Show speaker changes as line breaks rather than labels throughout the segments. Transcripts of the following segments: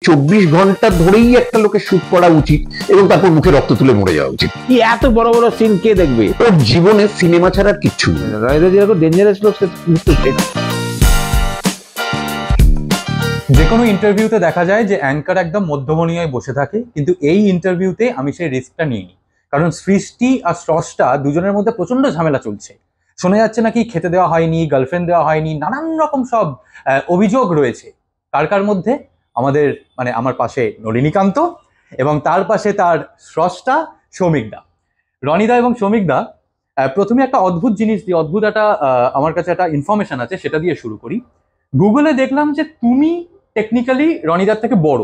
24 ঘন্টা ধরেই একটা লোকের শুট করা উচিত এবং তারপর মুখে রক্ত তুলে মরে যাওয়া উচিত।
কি এত বড় বড় সিন কে দেখবে?
ওর জীবনে সিনেমা ছাড়া কিচ্ছু নেই।
রনিদা যেরকম ডেঞ্জারাস লোক,
যে কোনো ইন্টারভিউতে দেখা যায় যে অ্যাঙ্কার একদম মধ্যমণিয়ায় বসে থাকে, কিন্তু এই ইন্টারভিউতে আমি সেই রিস্কটা নিইনি, কারণ সৃষ্টি আর স্রষ্টা দুজনের মধ্যে প্রচন্ড ঝামেলা চলছে। শোনা যাচ্ছে নাকি খেতে দেওয়া হয়নি, গার্লফ্রেন্ড দেওয়া হয়নি, নানান রকম সব অভিযোগ রয়েছে। কার মধ্যে? আমাদের আমার পাশে নলিনীকান্ত এবং তার পাশে তার স্রষ্টা সৌমিকদা। রনিদা এবং সৌমিকদা, প্রথমে একটা অদ্ভুত জিনিস দিয়ে, অদ্ভুত একটা আমার কাছে একটা ইনফরমেশন আছে, সেটা দিয়ে শুরু করি। গুগলে দেখলাম যে তুমি টেকনিক্যালি রনিদার থেকে বড়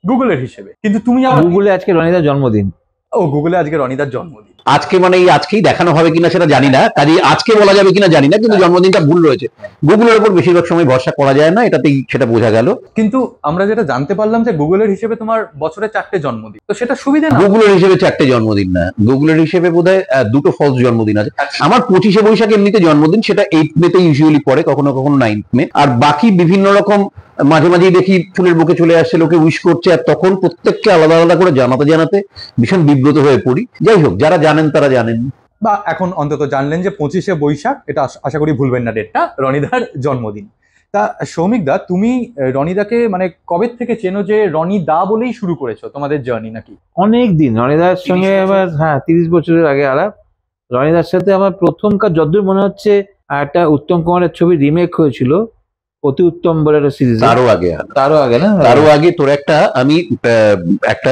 গুগলের হিসেবে, কিন্তু তুমি
গুগলে আজকে রনিদার জন্মদিন।
ও, গুগলে আজকে রনিদার জন্মদিন।
আজকে এই আজকেই দেখানো হবে কিনা সেটা জানি না, কাজে আজকে বলা যাবে কিনা জানি না, কিন্তু জন্মদিনটা ভুল রয়েছে। গুগলের উপর বেশিরভাগ সময় ভরসা করা যায় না, এটাতেই সেটা বোঝা গেল।
কিন্তু আমরা যেটা জানতে পারলাম যে গুগলের হিসেবে তোমার বছরে 4টে জন্মদিন, তো সেটা সুবিধা না।
গুগলের হিসেবে 4টে জন্মদিন না, গুগলের হিসেবে বোধহয় 2টো ফলস জন্মদিন আছে। আমার 25শে বৈশাখ এমনিতে জন্মদিন, সেটা 8 মেতে ইউজুয়ালি পড়ে, কখনো কখনো 9 মে। আর বাকি বিভিন্ন রকম মাঝে মাঝেই দেখি ফুলের বুকে চলে আসছে, লোকে উইশ করছে, আর তখন প্রত্যেককে আলাদা আলাদা করে জানাতে ভীষণ বিব্রত হয়ে পড়ি। যাই হোক, যারা জানেন তারা জানেন,
বা এখন অন্তত জানলেন যে 25শে বৈশাখ, এটা আশা করি ভুলবেন না ডেটটা, রনিদার জন্মদিন। তা সৌমিকদা, তুমি রনিদাকে কবে থেকে চেনো, যে রনিদা বলেই শুরু করেছো তোমাদের জার্নি নাকি?
অনেক দিন। রনিদার সঙ্গে আমার 30 বছরের আগে আলাপ। রনিদার সাথে আমার প্রথম কাজ যতদূর মনে হচ্ছে, একটা উত্তম কুমারের ছবি রিমেক হয়েছিল, অতি উত্তম বলে একটা সিরিজ।
তারও আগে না, তারও আগে তোর আমি একটা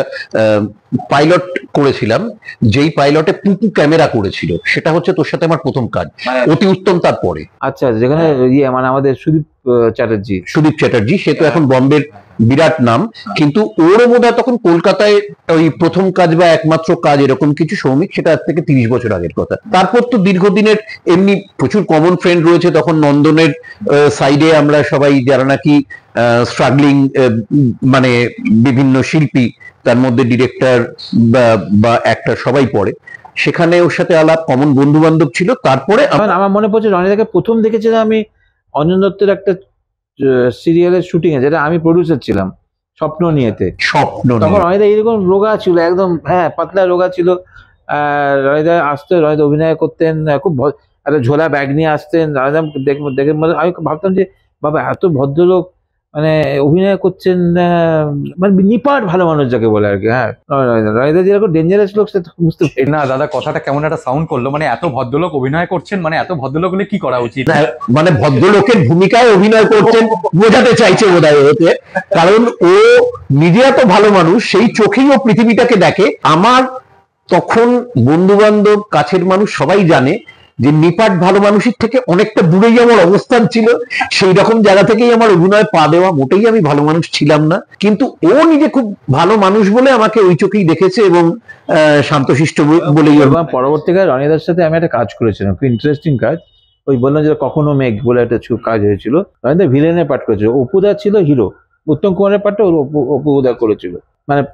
পাইলট করেছিলাম, যেই পাইলটে পুপু ক্যামেরা করেছিল, সেটা হচ্ছে তোর সাথে আমার প্রথম কাজ। অতি উত্তম তারপরে।
আচ্ছা, যেখানে আমাদের সুদীপ চ্যাটার্জি,
সে তো এখন বম্বের বিরাট নাম, কিন্তু ওর বোধহয় তখন কলকাতায় ওই প্রথম কাজ বা একমাত্র কাজ এরকম কিছু সৌমিক, সেটা আজ থেকে 30 বছর আগের কথা। তারপর তো দীর্ঘদিনের এমনি প্রচুর কমন ফ্রেন্ড রয়েছে। তখন নন্দনের সাইডে আমরা সবাই, যারা নাকি স্ট্রাগলিং বিভিন্ন শিল্পী, তার মধ্যে ডিরেক্টর বা অ্যাক্টর সবাই পড়ে, সেখানে ওর সাথে আলাপ, কমন বন্ধু বান্ধব ছিল। তারপরে
আমার মনে পড়ছে রনিদাকে প্রথম দেখেছিলাম আমি অঞ্জন দত্তের একটা সিরিয়ালের শুটিং এ, যেটা আমি প্রডিউসার ছিলাম, স্বপ্ন নিয়েতে। তখন রনিদা এরকম রোগা ছিল, একদম পাতলা রোগা ছিল। রনিদা আসতে, রনিদা অভিনয় করতেন, খুব একটা ঝোলা ব্যাগ নিয়ে আসতেন। রনিদা দেখে আমি ভাবতাম যে বাবা, এত ভদ্রলোক অভিনয় করছেন, নিপাট ভালো মানুষ যাকে বলে আর কি। রনিদা যেরকম ডেঞ্জারাস লোক সেটা বুঝতে পারি
না দাদা, কথাটা কেমন একটা সাউন্ড করলো, এত ভদ্রলোক অভিনয় করছেন, এত ভদ্রলোক হলে কি করা উচিত?
ভদ্রলোকের ভূমিকায় অভিনয় করছেন বোঝাতে চাইছে বোধহয় হতে, কারণ ও নিজে এত ভালো মানুষ, সেই চোখেই ও পৃথিবীটাকে দেখে। আমার তখন বন্ধু বান্ধব, কাছের মানুষ সবাই জানে যে নিপাট ভালো মানুষের থেকে অনেকটা দূরেই আমার অবস্থান ছিল। সেই রকম জায়গা থেকেই আমার অভিনয় পা দেওয়া। মোটেই আমি ভালো মানুষ ছিলাম না, কিন্তু ও নিজে খুব ভালো মানুষ বলে আমাকে ওই চোখেই দেখেছে এবং শান্তশিষ্ট বলেই।
পরবর্তীকালে রনিদার সাথে আমি একটা কাজ করেছিলাম, খুব ইন্টারেস্টিং কাজ। ওই বললাম যে কখনো মেঘ বলে একটা কাজ হয়েছিল। রনিদা ভিলেনের পাঠ করেছিল, অপুদা ছিল হিরো, উত্তম কুমারের পাঠটা অপুদা করেছিল,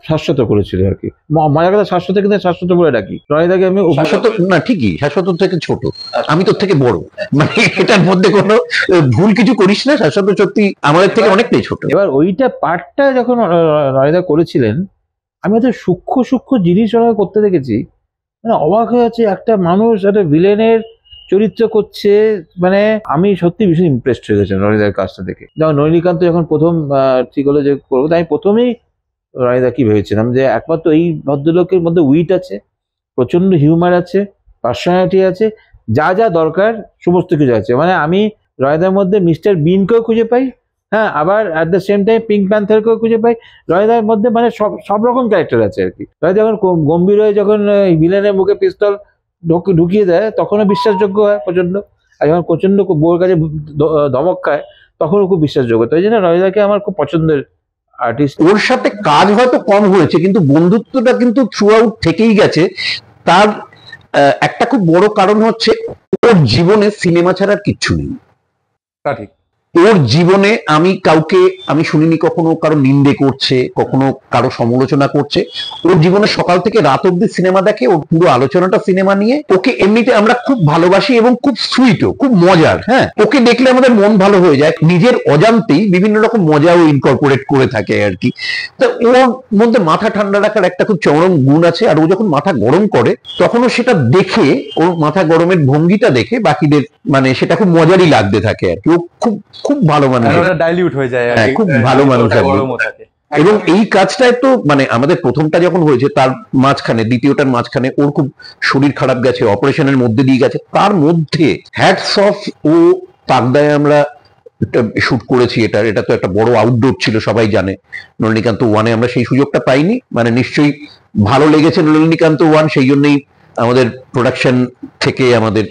শাশ্বত করেছিল আর কি। মজার কথা, শাশ্বত কিন্তু শাশ্বত বলে ডাকি। রনিদাকে আমি
শাশ্বত না, ঠিকই, শাশ্বত থেকে ছোট, আমি তোর থেকে বড়, এটার মধ্যে কোনো ভুল কিছু করিস না। শাশ্বত সত্যি আমাদের থেকে অনেকটাই ছোট।
এবার ওইটা পাঠটা যখন রনিদা করেছিলেন, আমি এত সূক্ষ্ম জিনিস করতে দেখেছি, অবাক হয়ে যাচ্ছে। একটা মানুষ একটা ভিলেনের চরিত্র করছে, আমি সত্যি ভীষণ ইমপ্রেসড হয়ে গেছিলাম রনিদার কাজটা দেখে। যেমন নলিনীকান্ত যখন প্রথম ঠিক হলো যে করবো, আমি প্রথমেই রনিদা কি ভেবেছিলাম যে একমাত্র এই ভদ্রলোকের মধ্যে উইট আছে, প্রচন্ড হিউমার আছে, পার্সোনালিটি আছে, যা যা দরকার সমস্ত কিছু আছে। আমি রনিদার মধ্যে মিস্টার বিনকেও খুঁজে পাই, আবার at the same time pink প্যান্থারকেও খুঁজে পাই। রনিদার মধ্যে সব রকম ক্যারেক্টার আছে আর কি। রনিদা যখন গম্ভীর হয়ে যখন ভিলেনের মুখে পিস্তল ঢুকিয়ে দেয়, তখনও বিশ্বাসযোগ্য হয় প্রচন্ড। আর যখন প্রচন্ড বউর কাছে ধমক খায়, তখনও খুব বিশ্বাসযোগ্য। তাই জন্য রনিদাকে আমার খুব পছন্দের আর্টিস্ট।
ওর সাথে কাজ হয়তো কম হয়েছে, কিন্তু বন্ধুত্বটা কিন্তু থ্রু আউট থেকেই গেছে। তার একটা খুব বড় কারণ হচ্ছে ওর জীবনে সিনেমা ছাড়া কিচ্ছু নেই।
তা ঠিক।
ওর জীবনে আমি শুনিনি কখনো কারো নিন্দে করছে, কখনো কারো সমালোচনা করছে। ওর জীবনে সকাল থেকে রাত অব্দি সিনেমা দেখে, ওর পুরো আলোচনাটা সিনেমা নিয়ে। ওকে এমনিতে আমরা খুব ভালোবাসি এবং খুব সুইটও, খুব মজার। হ্যাঁ, ওকে দেখলে আমাদের মন ভালো হয়ে যায়। নিজের অজান্তেই বিভিন্ন রকম মজাও ইনকর্পোরেট করে থাকে আর কি। তা ওর মধ্যে মাথা ঠান্ডা রাখার একটা খুব চরম গুণ আছে। আর ও যখন মাথা গরম করে তখনও সেটা দেখে, ওর মাথা গরমের ভঙ্গিটা দেখে বাকিদের মানে সেটা খুব মজারই লাগতে থাকে আর কি। ও খুব খুব ভালো মানুষ,
ডাইলিউট হয়ে যায় আর
হ্যাঁ,
কি,
খুব ভালো মানুষ আর কি।
গরমও থাকে।
এবং এই কাজটায় তো মানে আমাদের প্রথমটা যখন হয়েছে তার মাঝখানে, দ্বিতীয়টার মাঝখানে ওর খুব শরীর খারাপ গেছে, অপারেশনের মধ্যে দিয়ে গেছে। তার মধ্যে হ্যাটস অফ, ও পাগদায় আমরা শুট করেছি। এটা তো একটা বড় আউটডোর ছিল, সবাই জানে। নলিনীকান্ত ওয়ানে আমরা সেই সুযোগটা পাইনি, মানে নিশ্চয়ই ভালো লেগেছে নলিনীকান্ত ওয়ান, সেই জন্যই আমাদের প্রোডাকশন থেকে আমাদের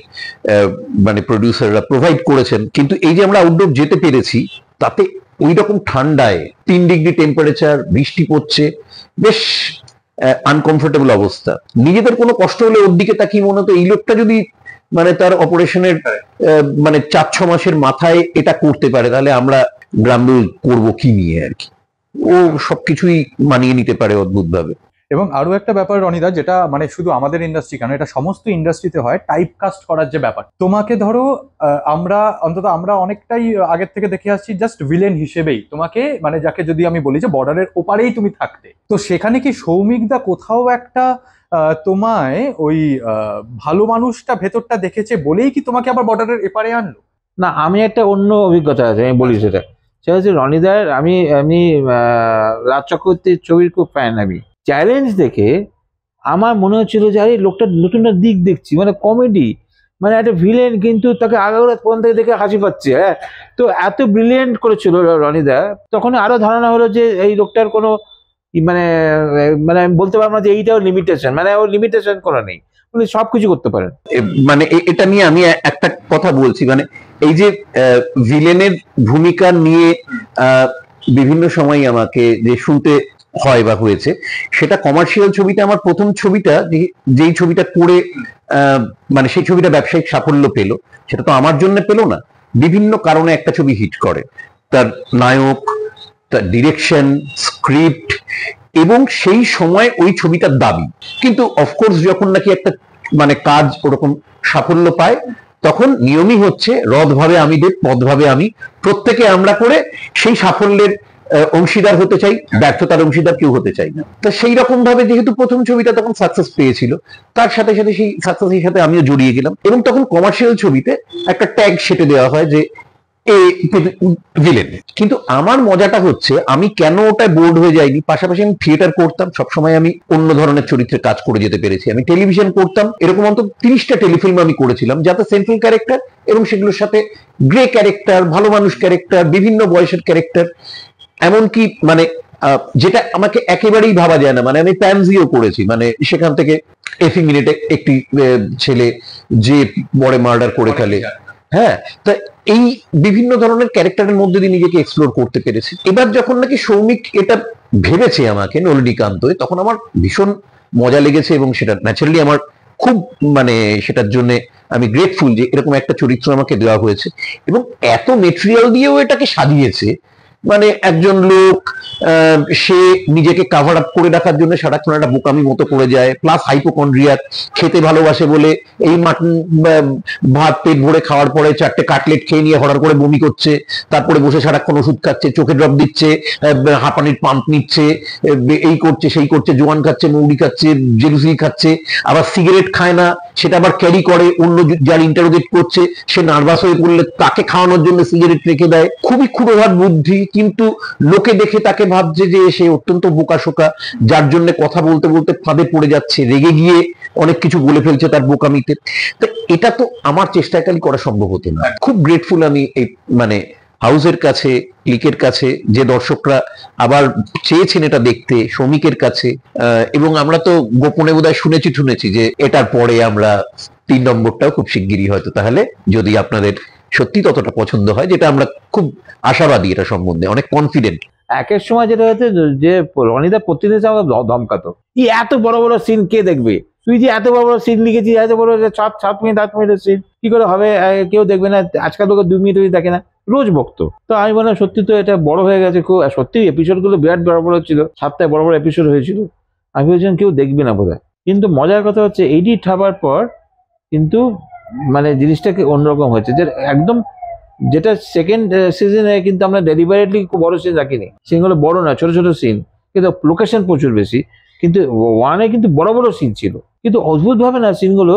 মানে প্রডিউসাররা প্রোভাইড করেছেন। কিন্তু এই যে আমরা আউটডোর যেতে পেরেছি, তাতে ওই রকম ঠান্ডায় 3 ডিগ্রি টেম্পারেচার, বৃষ্টি পড়ছে, বেশ আনকমফোর্টেবল অবস্থা। নিজেদের কোনো কষ্ট হলে ওর দিকে তাকিয়ে মনে হতো এই লোকটা যদি মানে তার অপারেশনের মানে 4-6 মাসের মাথায় এটা করতে পারে, তাহলে আমরা গ্রাম্য করবো কি নিয়ে আর কি। ও সবকিছুই মানিয়ে নিতে পারে অদ্ভুত ভাবে।
এবং আরো একটা ব্যাপার রনিদা, যেটা মানে শুধু আমাদের ইন্ডাস্ট্রি কেন, এটা সমস্ত ইন্ডাস্ট্রিতে হয়, টাইপ কাস্ট করার যে ব্যাপার। তোমাকে ধরো আমরা অনেকটাই আগের থেকে দেখে আসছি জাস্ট ভিলেন হিসেবেই তোমাকে, মানে যাকে যদি আমি বলি যে বর্ডারের ওপারেই তুমি থাকতে, তো সেখানে কি সৌমিকদা কোথাও একটা তোমায় ওই ভালো মানুষটা ভেতরটা দেখেছে বলেই কি তোমাকে আবার বর্ডারের এপারে আনলো?
না, আমি একটা অন্য অভিজ্ঞতা আছে, আমি বলি সেটা হচ্ছে রনিদার, আমি রাজ চক্রবর্তীর ছবির খুব ফ্যান। আমি চ্যালেঞ্জ দেখে আমার মনে হচ্ছিল যে আরে লোকটা নতুন একটা দিক দেখছি, মানে কমেডি, মানে একটা ভিলেন কিন্তু তাকে আগাগোড়া ফোন থেকে দেখে হাসি পাচ্ছে। হ্যাঁ, তো এত ব্রিলিয়েন্ট করেছিল রনিদা। তখন আরো ধারণা হলো যে এই লোকটার কোনো মানে মানে আমি বলতে পারবো না যে এইটাও লিমিটেশন, মানে ওর লিমিটেশন করা নেই, উনি সবকিছু করতে পারেন।
মানে এটা নিয়ে আমি একটা কথা বলছি, মানে এই যে ভিলেনের ভূমিকা নিয়ে বিভিন্ন সময় আমাকে যে শুনতে হয় বা হয়েছে, সেটা কমার্শিয়াল ছবিতে আমার প্রথম ছবিটা, যেই ছবিটা করে মানে সেই ছবিটা ব্যবসায়িক সাফল্য পেল, সেটা তো আমার জন্য পেল না। বিভিন্ন কারণে একটা ছবি হিট করে, তার নায়ক, তার ডিরেকশন, স্ক্রিপ্ট এবং সেই সময় ওই ছবিটার দাবি। কিন্তু অফকোর্স যখন নাকি একটা মানে কাজ ওরকম সাফল্য পায়, তখন নিয়মই হচ্ছে রদভাবে আমি দেব, পদভাবে আমি, প্রত্যেকে আমরা করে সেই সাফল্যের অংশীদার হতে চাই, ব্যর্থতার অংশীদার কেউ হতে চাই না। তো সেই রকম ভাবে যেহেতু প্রথম ছবিটা তখন সাকসেস পেয়েছিল, তার সাথে সাথে সেই সাকসেসের সাথে আমিও জড়িয়ে গেলাম। এবং তখন কমার্শিয়াল ছবিতে একটা ট্যাগ সেটে দেওয়া হয় যে ভিলেন। কিন্তু আমার মজাটা হচ্ছে আমি কেন ওটা বোর্ড হয়ে যাইনি। পাশাপাশি আমি থিয়েটার করতাম, সবসময় আমি অন্য ধরনের চরিত্রে কাজ করে যেতে পেরেছি। আমি টেলিভিশন করতাম, এরকম অন্তত 30টা টেলিফিল্ম আমি করেছিলাম, যাতে সেন্ট্রাল ক্যারেক্টার এবং সেগুলোর সাথে গ্রে ক্যারেক্টার, ভালো মানুষ ক্যারেক্টার, বিভিন্ন বয়সের ক্যারেক্টার, এমনকি মানে যেটা আমাকে একেবারেই ভাবা যায় না, মানে আমি প্যানজিও করেছি, মানে সেখান থেকে এফি মিনিটে একটি ছেলে যে বড় মার্ডার করে ফেলে। হ্যাঁ, তা এই বিভিন্ন ধরনের ক্যারেক্টারের মধ্যে দিয়ে নিজেকে এক্সপ্লোর করতে পেরেছি। এবার যখন নাকি সৌমিক এটা ভেবেছে আমাকে নলিনীকান্ত, তখন আমার ভীষণ মজা লেগেছে এবং সেটা ন্যাচারালি আমার খুব মানে সেটার জন্য আমি গ্রেটফুল যে এরকম একটা চরিত্র আমাকে দেওয়া হয়েছে এবং এত মেটেরিয়াল দিয়েও এটাকে সাজিয়েছে। মানে একজন লোক সে নিজেকে কাভার আপ করে রাখার জন্য সারাক্ষণ একটা বোকামি মতো করে যায়, প্লাস হাইপোকন্ড্রিয়াক, খেতে ভালোবাসে বলে এই মাটন ভাত পেট ভরে খাওয়ার পরে 4টে কাটলেট খেয়ে নিয়ে হঠাৎ করে বমি করছে, তারপরে বসে সারাক্ষণ ওষুধ খাচ্ছে, চোখে ড্রপ দিচ্ছে, হাঁপানির পাম্প নিচ্ছে, এই করছে সেই করছে, জোয়ান খাচ্ছে, মৌরি খাচ্ছে, জেলুসিল খাচ্ছে, আবার সিগারেট খায় না, সেটা আবার ক্যারি করে, অন্য যার ইন্টারোগেট করছে সে নার্ভাস হয়ে পড়লে তাকে খাওয়ানোর জন্য সিগারেট রেখে দেয়। খুবই ক্ষুদ্রহার বুদ্ধি, কিন্তু লোকে দেখে তাকে ভাবছে যে সে অত্যন্ত বোকাশোকা, যার জন্য কথা বলতে বলতে ফাঁদে পড়ে যাচ্ছে, রেগে গিয়ে অনেক কিছু বলে ফেলছে তার বোকামিতে। তো এটা তো আমার চেষ্টাকারী করা সম্ভব হতো না। খুব গ্রেটফুল আমি এই মানে হাউসের কাছে, ক্লিকের কাছে, যে দর্শকরা আবার চেয়েছেন এটা দেখতে, শ্রমিকের কাছে। এবং আমরা তো গোপনে বোধহয় শুনেছি যে এটার পরে আমরা 3 নম্বরটাও খুব শিগগিরই হয়তো, তাহলে যদি আপনাদের সত্যি ততটা পছন্দ হয়, যেটা আমরা খুব আশাবাদী, এটা সম্বন্ধে অনেক কনফিডেন্ট।
একের সময় যেটা হচ্ছে যে রনিদা প্রতিদিন আমাকে ধমকাতো, এত বড় বড় সিন কে দেখবে, তুই যে এত বড় বড় সিন লিখেছিস, এত বড় 7 মিনিট 8 মিনিটের সিন কি করে হবে, কেউ দেখবে না, আজকাল লোক 2 মিনিট দেখে না। রোজ বকতো। তো আমি বললাম সত্যি তো এটা বড় হয়ে গেছে খুব, আর সত্যি এপিসোডগুলো বিরাট বড় বড় ছিল, 7টায় বড় বড় এপিসোড হয়েছিল। আমি বলছিলাম কেউ দেখবে না বোধহয়, কিন্তু মজার কথা হচ্ছে এডিট হবার পর কিন্তু মানে জিনিসটাকে অন্যরকম হয়েছে, যে একদম যেটা সেকেন্ড সিজনে কিন্তু আমরা ডেলিভারেটলি খুব বড় সিন রাখিনি, সিনগুলো বড় না, ছোট ছোট সিন, কিন্তু লোকেশন প্রচুর বেশি, কিন্তু ওয়ানে কিন্তু বড় বড় সিন ছিল, কিন্তু অদ্ভুত ভাবে না সিনগুলো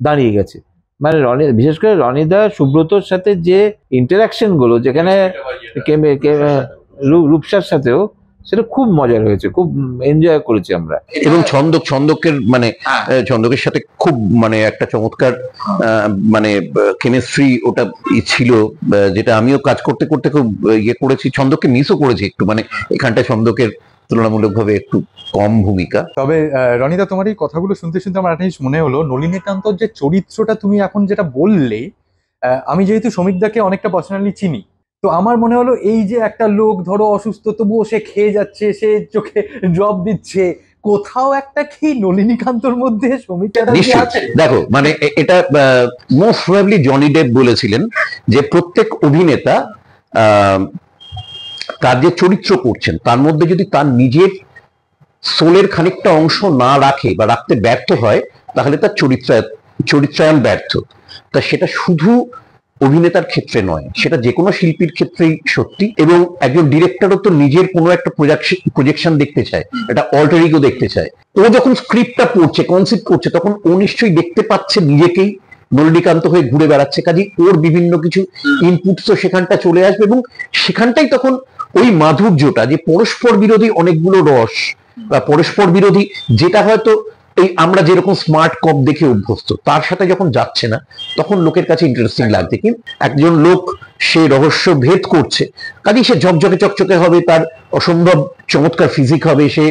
দাঁড়িয়ে গেছে। মানে রনি, বিশেষ করে রনিদা সুব্রতর সাথে যে ইন্টারাকশন গুলো, যেখানে রূপসার সাথেও, সেটা খুব মজার হয়েছে, খুব এনজয় করেছি আমরা।
এবং ছন্দকের মানে ছন্দকের সাথে খুব মানে একটা চমৎকার মানে কেমিস্ট্রি ওটা ছিল, যেটা আমিও কাজ করতে করতে খুব ইয়ে করেছি। ছন্দককে মিসও করেছি একটু, মানে এখানটা ছন্দকের তুলনামূলকভাবে একটু কম ভূমিকা।
তবে রনিদা, তোমার এই কথাগুলো শুনতে শুনতে আমার একটা জিনিস মনে হলো, নলিনীকান্তর যে চরিত্রটা তুমি এখন যেটা বললে, আমি যেহেতু সমীকদাকে অনেকটা পার্সোনালি চিনি, তো আমার মনে হলো এই যে একটা লোক ধরো অসুস্থ তবুও সে খেয়ে যাচ্ছে, সে চোখে ড্রপ দিচ্ছে, কোথাও একটা কি নলিনীকান্তর মধ্যে সমীকদা আছে?
দেখো মানে এটা মোস্ট প্রবাবলি জনি ডেভ বলেছিলেন যে প্রত্যেক অভিনেতা তার যে চরিত্র করছেন তার মধ্যে যদি তার নিজের সোলের খানিকটা অংশ না রাখে বা রাখতে ব্যর্থ হয়, তাহলে তার চরিত্রায়ন ব্যর্থ। তা সেটা শুধু অভিনেতার ক্ষেত্রে নয়, সেটা যে কোনো শিল্পীর ক্ষেত্রেই সত্যি। এবং একজন ডিরেক্টরও তো নিজের কোনো একটা প্রজেকশন দেখতে চায়, একটা অল্টার ইগো দেখতে চায়। ও যখন স্ক্রিপ্টটা পড়ছে, কনসেপ্ট করছে, তখন ও নিশ্চয়ই দেখতে পাচ্ছে নিজেকেই নলিনীকান্ত হয়ে ঘুরে বেড়াচ্ছে, কাজে ওর বিভিন্ন কিছু ইনপুটস তো সেখানটা চলে আসবে, এবং সেখানটাই তখন ওই মাধুর্যটা, যে পরস্পর বিরোধী অনেকগুলো রস বা পরস্পর বিরোধী, যেটা হয়তো এই আমরা যেরকম স্মার্ট কপ দেখে অভ্যস্ত, তার সাথে যখন যাচ্ছে না, তখন লোকের কাছে ইন্টারেস্টিং লাগছে। কিন্তু একজন লোক সে রহস্য ভেদ করছে, কাজেই সে ঝকঝকে চকচকে হবে, তার অসম্ভব চমৎকার ফিজিক হবে, সে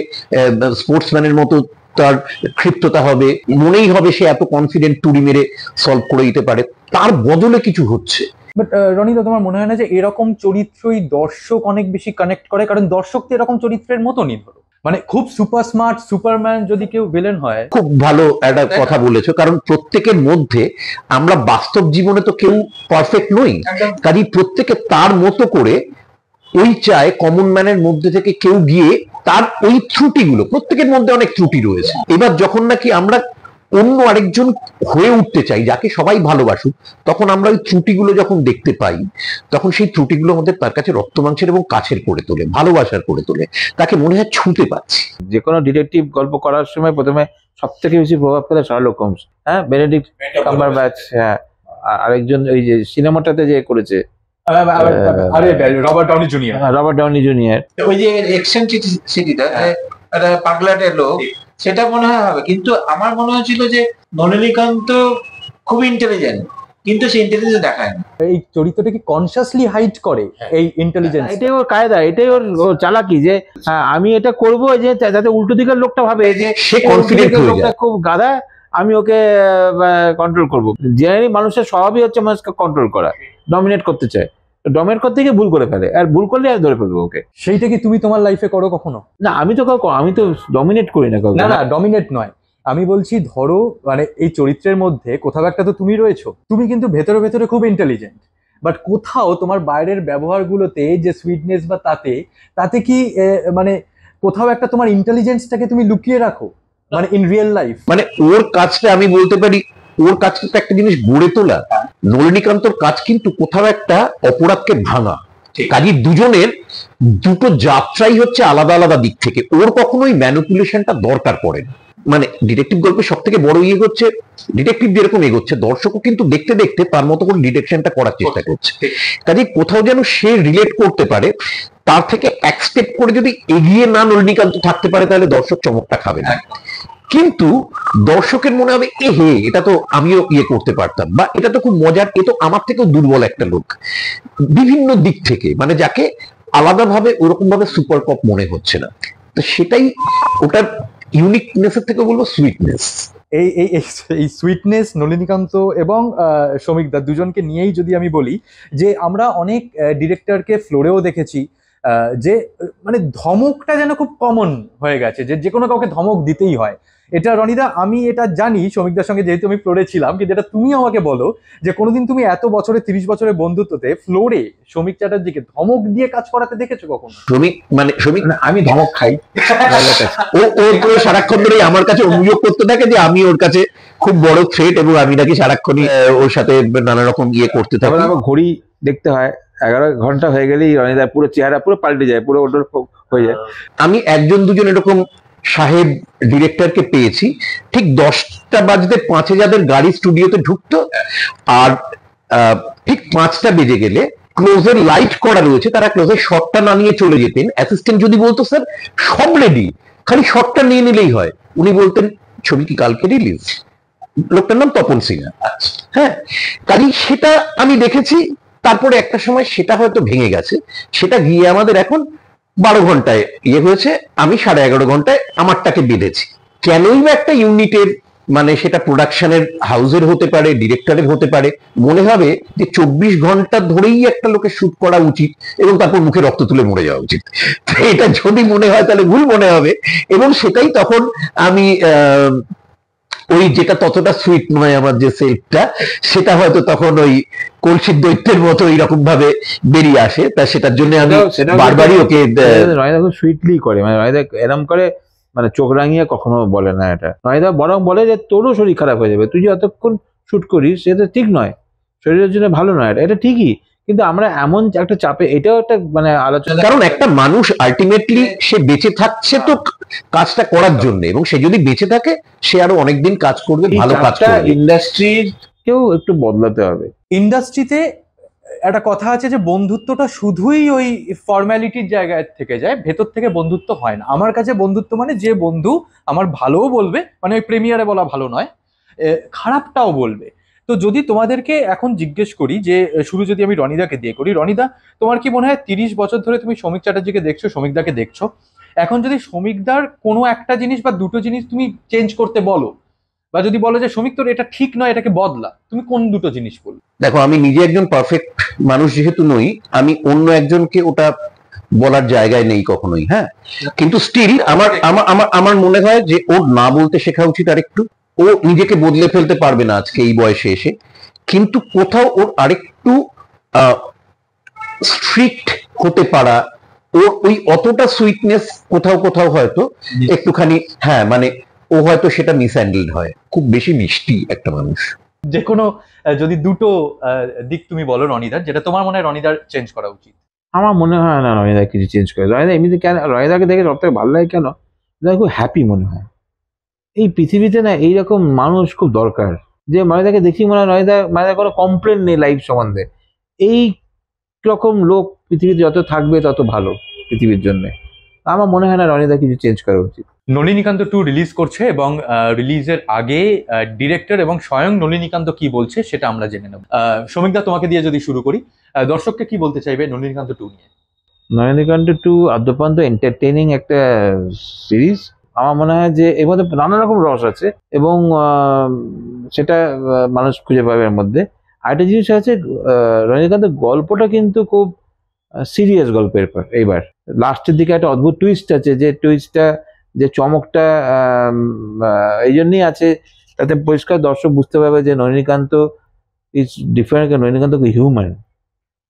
স্পোর্টসম্যানের মতো তার ক্ষিপ্ততা হবে, মনেই হবে সে এত কনফিডেন্ট টুরি মেরে সলভ করে দিতে পারে, তার বদলে কিছু হচ্ছে।
বাট রনিদা, তোমার মনে হয় না যে এরকম চরিত্রই দর্শক অনেক বেশি কানেক্ট করে? কারণ দর্শক তো এরকম চরিত্রের মতনই, ধরো মানে খুব সুপার স্মার্ট সুপারম্যান যদি কেউ ভিলেন হয়।
খুব ভালো একটা কথা বলেছো, কারণ প্রত্যেকের মধ্যে আমরা বাস্তব জীবনে তো কেউ পারফেক্ট নই, কাজেই প্রত্যেকে তার মতো করে ওই চায় কমন ম্যানের মধ্যে থেকে কেউ গিয়ে তার ওই ত্রুটিগুলো, প্রত্যেকের মধ্যে অনেক ত্রুটি রয়েছে, এবার যখন নাকি আমরা অন্য আরেকজন হয়ে উঠতে চাই যাকে সবাই ভালোবাসুক, তখন আমরা ওই ত্রুটিগুলো যখন দেখতে পাই, তখন সেই ত্রুটিগুলো আমাদের তার কাছে রক্ত মাংসের এবং কাছের করে তোলে, ভালোবাসার করে তোলে, তাকে মনে হয় ছুঁতে পাচ্ছি।
যে কোনো ডিটেকটিভ গল্প করার সময় প্রথমে সব থেকে বেশি প্রভাব ফেলে শার্লক হোমস। হ্যাঁ, বেনেডিক্ট কাম্বারব্যাচ। হ্যাঁ, আরেকজন ওই যে সিনেমাটাতে যে করেছে,
Robert Downey Junior.
Robert Downey Junior.
ওই যে এক্সেন্ট্রিসিটিটা, একটা পাগলাটে লোক, সেটা মনে হয় হবে। কিন্তু আমার মনে হয়েছিল যে নলিনীকান্ত খুব ইন্টেলিজেন্ট, কিন্তু সে ইন্টেলিজেন্স দেখায় না।
এই চরিত্রটা কি কনসিয়াসলি হাইড করে এই ইন্টেলিজেন্স?
এটাই ওর কায়দা, এটাই ওর চালাকি, যে আমি এটা করবো যে যাতে উল্টো দিকের লোকটা ভাবে যে
সে কনফিডেন্ট হয়ে যায়,
খুব গাধা, আমি ওকে কন্ট্রোল করবো। জেনারেলি মানুষের স্বভাবই হচ্ছে মানুষকে কন্ট্রোল করা, ডমিনেট করতে চায়, ডমিনেট করতে গিয়ে ভুল করে ফেলে, আর ভুল করলে আর ধরে ফেলবো ওকে।
সেইটা কি তুমি তোমার লাইফে করো কখনো?
না, আমি তো ডমিনেট করি না কাউকে।
না, ডমিনেট নয়, আমি বলছি ধরো মানে এই চরিত্রের মধ্যে কোথাও একটা তো তুমি রয়েছো, তুমি কিন্তু ভেতরে ভেতরে খুব ইন্টেলিজেন্ট, বাট কোথাও তোমার বাইরের ব্যবহারগুলোতে যে সুইটনেস বা তাতে কি মানে কোথাও একটা তোমার ইন্টেলিজেন্সটাকে তুমি লুকিয়ে রাখো, মানে ইন রিয়েল লাইফ?
মানে ওর কাজটা আমি বলতে পারি, ওর কাজটা তো একটা জিনিস গড়ে তোলা, নলিনীকান্তর কাজ কিন্তু কোথাও একটা অপরাধকে ভাঙা, কাজী দুজনের দুটো যাত্রাই হচ্ছে আলাদা আলাদা দিক থেকে, ওর কখনোই ম্যানিপুলেশনটা দরকার পড়ে না। মানে ডিটেকটিভ গল্পের সব থেকে বড় ইয়ে হচ্ছে ডিটেকটিভ যেরকম এগোচ্ছে, দর্শকও কিন্তু দেখতে দেখতে তার মতো করে ডিটেকশনটা করার চেষ্টা করছে, কাজে কোথাও যেন সে রিলেট করতে পারে, তার থেকে এক স্টেপ করে যদি এগিয়ে না নলিনীকান্ত থাকতে পারে, তাহলে দর্শক চমকটা খাবে না। কিন্তু দর্শকের মনে হবে এ হে, এটা তো আমিও ইয়ে করতে পারতাম, বা এটা তো খুব মজার, এ তো আমার থেকেও দুর্বল একটা লোক বিভিন্ন দিক থেকে, মানে যাকে আলাদাভাবে ওরকম ভাবে সুপার কপ মনে হচ্ছে না। তো সেটাই ওটার ইউনিকনেসের থেকে বলবো সুইটনেস।
এই সুইটনেস নলিনীকান্ত এবং সমীকদা দুজনকে নিয়েই যদি আমি বলি, যে আমরা অনেক ডিরেক্টরকে ফ্লোরেও দেখেছি, যে মানে ধমকটা যেন খুব কমন হয়ে গেছে, যে কোনো কাউকে ধমক দিতেই হয়। এটা রনিদা আমি এটা জানি সৌমিকদার সঙ্গে যেহেতু আমি ফ্লোরে ছিলাম, কিন্তু এটা তুমি আমাকে বলো যে কোনোদিন তুমি এত বছরে 30 বছরের বন্ধুত্বতে ফ্লোরে সৌমিক চ্যাটার্জিকে ধমক দিয়ে কাজ করাতে দেখেছো কখনো?
সৌমিক
আমি ধমক খাই
ও সারাক্ষণ ধরে আমার কাছে অভিযোগ করতে থাকে যে আমি ওর কাছে খুব বড় থ্রেট, এবং আমি নাকি সারাক্ষণই ওর সাথে নানা রকম ইয়ে করতে থাকি।
আমার ঘড়ি দেখতে হয়, 11 ঘন্টা হয়ে গেলেই রনিদার পুরো চেহারা পুরো পাল্টে যায়, পুরো ওটার হয়ে যায়।
আমি একজন দুজন এরকম সাহেব ডিরেক্টরকে পেয়েছি, ঠিক 10টা বাজতে 5-এ যাদের গাড়ি স্টুডিওতে ঢুকতো, আর ঠিক 5টা বেজে গেলে ক্লোজের লাইট করা রয়েছে, তারা ক্লোজের শটটা না নিয়ে চলে যেতেন। অ্যাসিস্ট্যান্ট যদি বলতো স্যার সব রেডি, খালি শটটা নিয়ে নিলেই হয়, উনি বলতেন ছবি কি কালকে রিলিজ। লোকটার নাম তপন সিনহা। হ্যাঁ, কাজেই সেটা আমি দেখেছি। তারপরে একটা সময় সেটা হয়তো ভেঙে গেছে, সেটা গিয়ে আমাদের এখন 12 ঘন্টায় ইয়ে হয়েছে, আমি 11.5 ঘন্টায় আমারটাকে বেঁধেছি। কেনই বা একটা ইউনিটের, মানে সেটা প্রোডাকশনের হাউসের হতে পারে, ডিরেক্টরের হতে পারে, মনে হবে যে 24 ঘন্টা ধরেই একটা লোকের শুট করা উচিত এবং তারপর মুখে রক্ত তুলে মরে যাওয়া উচিত। এটা যদি মনে হয় তাহলে ভুল মনে হবে, এবং সেটাই তখন আমি ওই যেটা ততটা সুইট নয় আমার যে সেলফটা, সেটা হয়তো তখন ওই কলসির দৈত্যের মতো এইরকম ভাবে বেরিয়ে আসে। তা সেটার জন্য আমি বারবারই ওকে
রনিদা খুব সুইটলি করে, মানে রনিদা এরম করে, মানে চোখ রাঙিয়ে কখনো বলে না এটা। রনিদা বরং বলে যে তোরও শরীর খারাপ হয়ে যাবে, তুই যে অতক্ষণ শুট করিস সেটা ঠিক নয়, শরীরের জন্য ভালো নয় এটা ঠিকই, কিন্তু আমরা এমন একটা চাপে, এটাও একটা মানে আলোচনা।
কারণ একটা মানুষ আলটিমেটলি সে বেঁচে থাকছে তো কাজটা করার জন্য, এবং সে যদি বেঁচে থাকে সে আরো অনেকদিন কাজ করবে, ভালো কাজ করবে।
ইন্ডাস্ট্রিকেও একটু বদলাতে হবে।
ইন্ডাস্ট্রিতে একটা কথা আছে যে বন্ধুত্বটা শুধুই ওই ফর্মালিটির জায়গায় থেকে যায়, ভেতর থেকে বন্ধুত্ব হয় না। আমার কাছে বন্ধুত্ব মানে যে বন্ধু আমার ভালোও বলবে, মানে ওই প্রেমিয়ারে বলা ভালো নয়, খারাপটাও বলবে। তো যদি তোমাদেরকে এখন জিজ্ঞেস করি যে শুরু যদি আমি রনিদাকে দিয়ে করি, রনিদা তোমার কি মনে হয় 30 বছর ধরে তুমি সৌমিক চ্যাটার্জিকে দেখছো, সৌমিকদাকে দেখছো, এখন যদি সৌমিকদার কোনো একটা জিনিস বা দুটো জিনিস তুমি চেঞ্জ করতে বলো, বা যদি বলো যে সৌমিক তোর এটা ঠিক নয় এটাকে বদলা, তুমি কোন দুটো জিনিস বলবে?
দেখো, আমি নিজে একজন পারফেক্ট মানুষ যেহেতু নই, আমি অন্য একজনকে ওটা বলার জায়গায় নেই কখনোই। হ্যাঁ, কিন্তু স্টিল আমার মনে হয় যে ওর না বলতে শেখা উচিত আরেকটু। ও নিজেকে বদলে ফেলতে পারবে না আজকে এই বয়সে এসে, কিন্তু কোথাও ওর আরেকটু স্ট্রিক্ট হতে পারা, ওর ওই অতটা সুইটনেস কোথাও কোথাও হয়তো একটুখানি, হ্যাঁ মানে ও হয়তো সেটা মিসহ্যান্ডেলড হয়, খুব বেশি মিষ্টি একটা মানুষ।
যে কোনো যদি দুটো দিক তুমি বলো রনিদার, যেটা তোমার মনে হয় রনিদার চেঞ্জ করা উচিত।
আমার মনে হয় না রনিদা কিছু চেঞ্জ করে। রনিদা এমনিতে কেন, রনিদাকে দেখে সব থেকে ভালো লাগে কেন, খুব হ্যাপি মনে হয়। এই পৃথিবীতে না এইরকম মানুষ খুব দরকার, যে রনিদাকে দেখি মনে হয় রনিদা কোনো কমপ্লেন নেই লাইফ সম্বন্ধে। এই রকম লোক পৃথিবীতে যত থাকবে তত ভালো পৃথিবীর জন্য। আমার মনে হয় না রনিদা কিছু চেঞ্জ করা উচিত।
নলিনীকান্ত 2 রিলিজ করছে, এবং রিলিজের আগে ডিরেক্টর এবং স্বয়ং নলিনীকান্ত কি বলছে সেটা আমরা জেনে নেব। সৌমিকদা তোমাকে দিয়ে যদি শুরু করি, দর্শককে কি বলতে চাইবে নলিনীকান্ত 2 নিয়ে?
নলিনীকান্ত 2 আদ্যপান্ত এন্টারটেইনিং একটা সিরিজ। আমার মনে হয় যে এর মধ্যে নানা রকম রস আছে, এবং সেটা মানুষ খুঁজে পাবে এর মধ্যে। আরেকটা জিনিস আছে, রজনীকান্তের গল্পটা কিন্তু খুব সিরিয়াস গল্পের এইবার লাস্টের দিকে একটা অদ্ভুত টুইস্ট আছে, যে টুইস্টটা, যে চমকটা এই জন্যই আছে, তাতে পরিষ্কার দর্শক বুঝতে পারবে যে Nalinikanta is different. Nalinikanta human,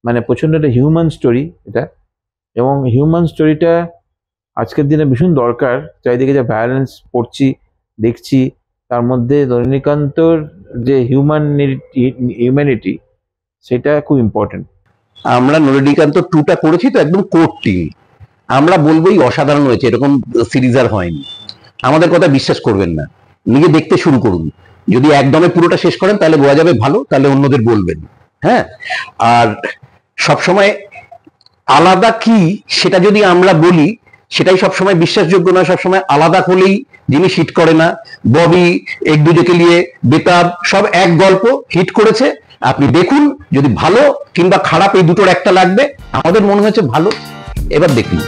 মানে প্রচন্ড একটা হিউম্যান স্টোরি এটা, এবং হিউম্যান স্টোরিটা আজকের দিনে ভীষণ দরকার। চারিদিকে যে ভায়োলেন্স পড়ছি দেখছি, তার মধ্যে রজনীকান্তর যে হিউম্যানিটি সেটা খুব ইম্পর্টেন্ট।
আমরা নলিনীকান্ত 2টা করেছি তো একদম কোর টিম, আমরা বলবোই অসাধারণ হয়েছে, এরকম সিরিজ আর হয়নি। আমাদের কথা বিশ্বাস করবেন না, নিজে দেখতে শুরু করুন। যদি একদমে পুরোটা শেষ করেন তাহলে বোঝা যাবে ভালো, তাহলে অন্যদের বলবেন। হ্যাঁ, আর সবসময় আলাদা কি সেটা যদি আমরা বলি, সেটাই সবসময় বিশ্বাসযোগ্য না। সবসময় আলাদা হলেই জিনিস হিট করে না। ববি, এক দুজেকে নিয়ে, বেতাব, সব এক গল্প হিট করেছে। আপনি দেখুন, যদি ভালো কিংবা খারাপ এই দুটোর একটা লাগবে। আমাদের মনে হয়েছে ভালো, এবার দেখুন।